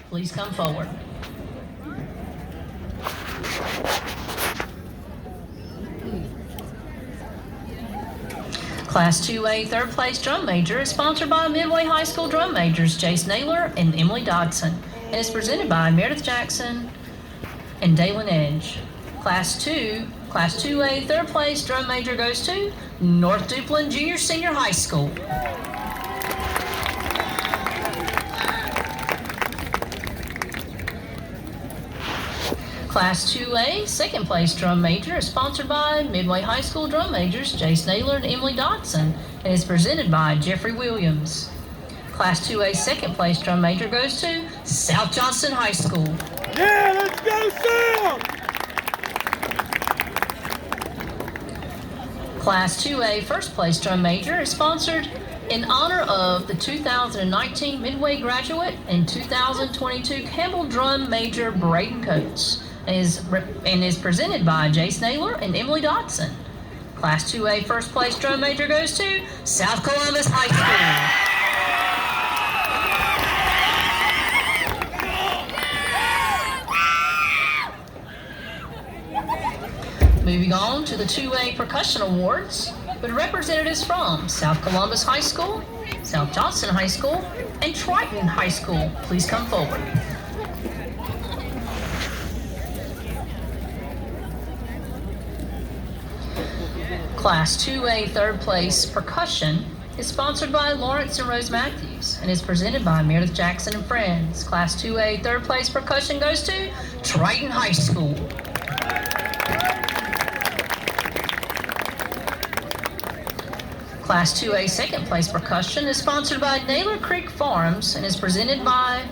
please come forward. Class 2A third place drum major is sponsored by Midway High School drum majors Jace Naylor and Emily Dodson and is presented by Meredith Jackson and Dalen Edge. Class 2A third place drum major goes to North Duplin Junior Senior High School. Class 2A second place drum major is sponsored by Midway High School drum majors Jace Naylor and Emily Dodson and is presented by Jeffrey Williams. Class 2A second place drum major goes to South Johnston High School. Yeah, let's go South! Class 2A first place drum major is sponsored in honor of the 2019 Midway graduate and 2022 Campbell drum major Braden Coates and is presented by Jace Naylor and Emily Dodson. Class 2A first place drum major goes to South Columbus High School. Moving on to the 2A percussion awards with representatives from South Columbus High School, South Johnston High School, and Triton High School. Please come forward. Class 2A third place percussion is sponsored by Lawrence and Rose Matthews and is presented by Meredith Jackson and Friends. Class 2A third place percussion goes to Triton High School. Class 2A second place percussion is sponsored by Naylor Creek Farms and is presented by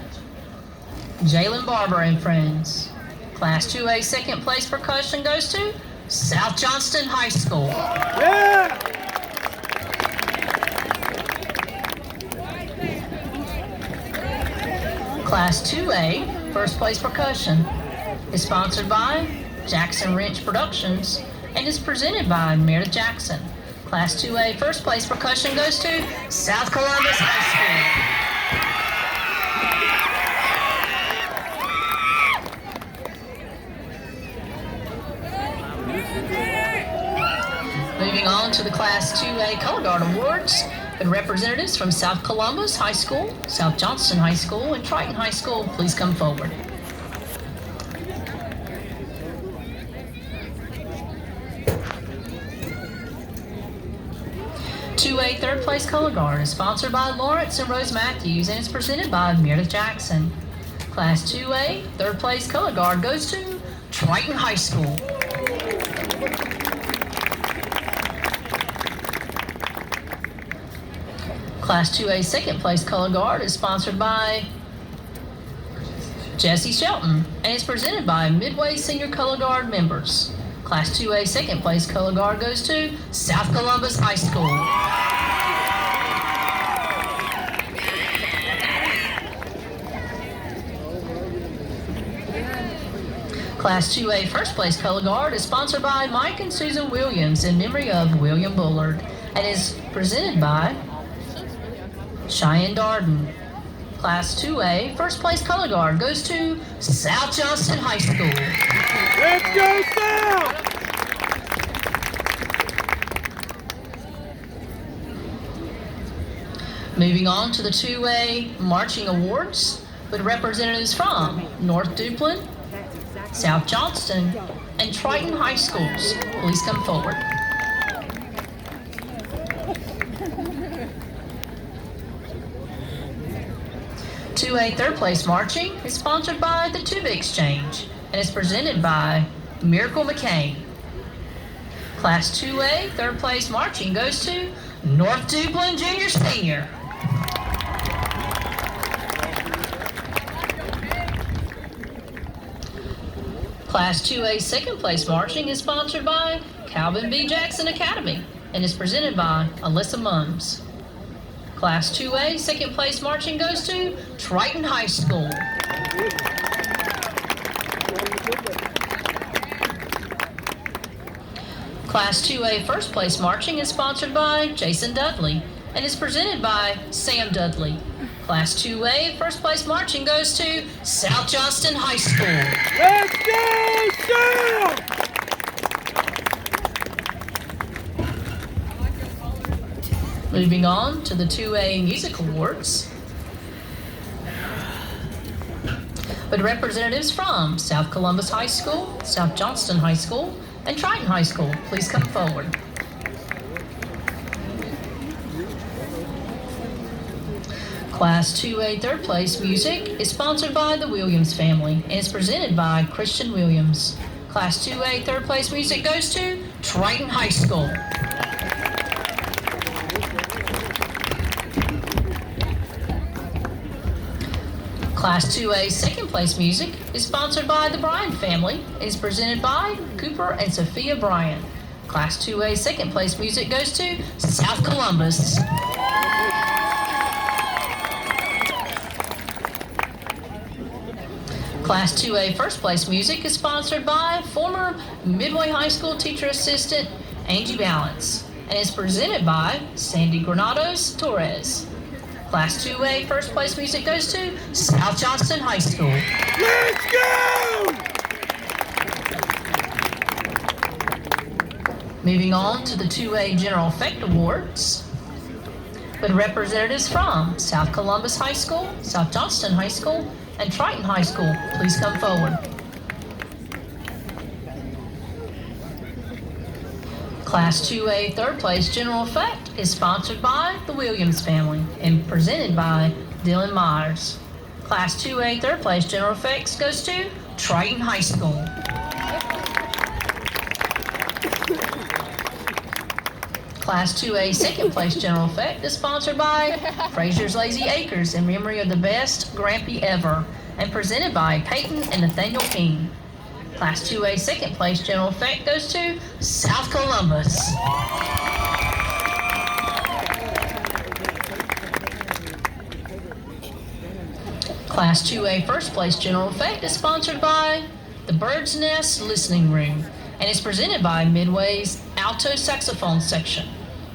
Jalen Barber and Friends. Class 2A second place percussion goes to South Johnston High School. Yeah! Class 2A first place percussion is sponsored by Jackson Wrench Productions and is presented by Meredith Jackson. Class 2A first place percussion goes to South Columbus High School. Moving on to the Class 2A Color Guard Awards with representatives from South Columbus High School, South Johnston High School, and Triton High School. Please come forward. 2A third place Color Guard is sponsored by Lawrence and Rose Matthews and is presented by Meredith Jackson. Class 2A third place Color Guard goes to Triton High School. Class 2A second place Color Guard is sponsored by Jesse Shelton and is presented by Midway Senior Color Guard members. Class 2A second place Color Guard goes to South Columbus High School. Class 2A first place Color Guard is sponsored by Mike and Susan Williams in memory of William Bullard and is presented by Cheyenne Darden. Class 2A first place Color Guard goes to South Johnston High School. Let's go South! Moving on to the 2A Marching Awards with representatives from North Duplin, South Johnston, and Triton High Schools. Please come forward. "2A third place marching is sponsored by the Tuba Exchange and is presented by Miracle McCain. Class 2A third place marching goes to North Duplin Junior Senior. Class 2A second place marching is sponsored by Calvin B. Jackson Academy and is presented by Alyssa Mums. Class 2A second place marching goes to Triton High School. Class 2A first place marching is sponsored by Jason Dudley and is presented by Sam Dudley. Class 2A, first place marching goes to South Johnston High School. Let's go South! Moving on to the 2A Music Awards. With representatives from South Columbus High School, South Johnston High School, and Triton High School, please come forward. Class 2A third place music is sponsored by the Williams family and is presented by Christian Williams. Class 2A third place music goes to Triton High School. Class 2A second place music is sponsored by the Bryan family and is presented by Cooper and Sophia Bryan. Class 2A second place music goes to South Columbus. Class 2A first place music is sponsored by former Midway High School teacher assistant Angie Balance and is presented by Sandy Granados Torres. Class 2A first place music goes to South Johnston High School. Let's go! Moving on to the 2A General Effect Awards. With representatives from South Columbus High School, South Johnston High School, and Triton High School, please come forward. Class 2A third place General Effect is sponsored by the Williams family and presented by Dylan Myers. Class 2A third place General Effects goes to Triton High School. Class 2A second place General Effect is sponsored by Fraser's Lazy Acres in memory of the best Grampy ever and presented by Peyton and Nathaniel King. Class 2A second place General Effect goes to South Columbus. Class 2A first place General Effect is sponsored by the Bird's Nest Listening Room and is presented by Midway's Alto Saxophone Section.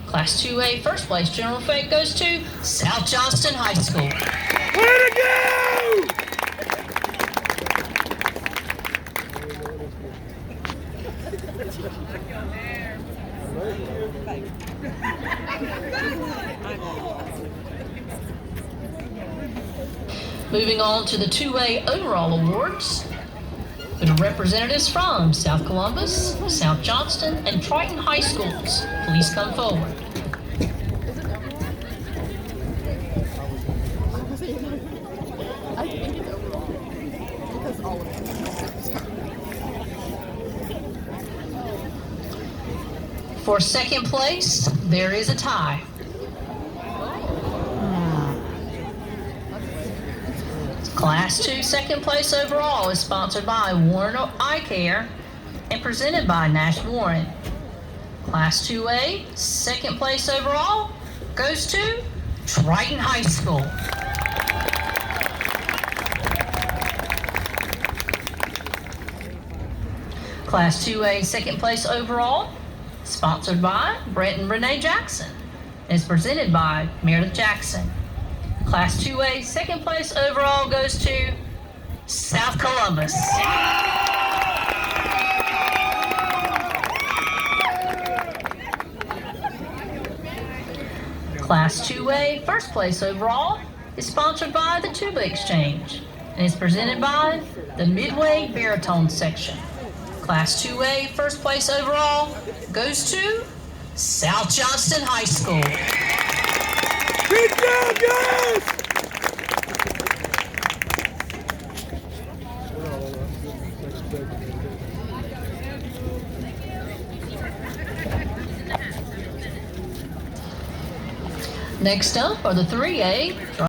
Class 2A first place General Effect goes to South Johnston High School. Way to go! Moving on to the 2A Overall Awards. With representatives from South Columbus, South Johnston, and Triton High Schools, please come forward. For second place, there is a tie. Class 2 second place overall is sponsored by Warren Eye Care and presented by Nash Warren. Class 2A second place overall goes to Triton High School. Class 2A second place overall sponsored by Brett and Renee Jackson and is presented by Meredith Jackson. Class 2A second place overall goes to South Columbus. Class 2A first place overall is sponsored by the Tuba Exchange and is presented by the Midway Baritone Section. Class 2A first place overall goes to South Johnston High School. Good job, guys! Next up are the 3A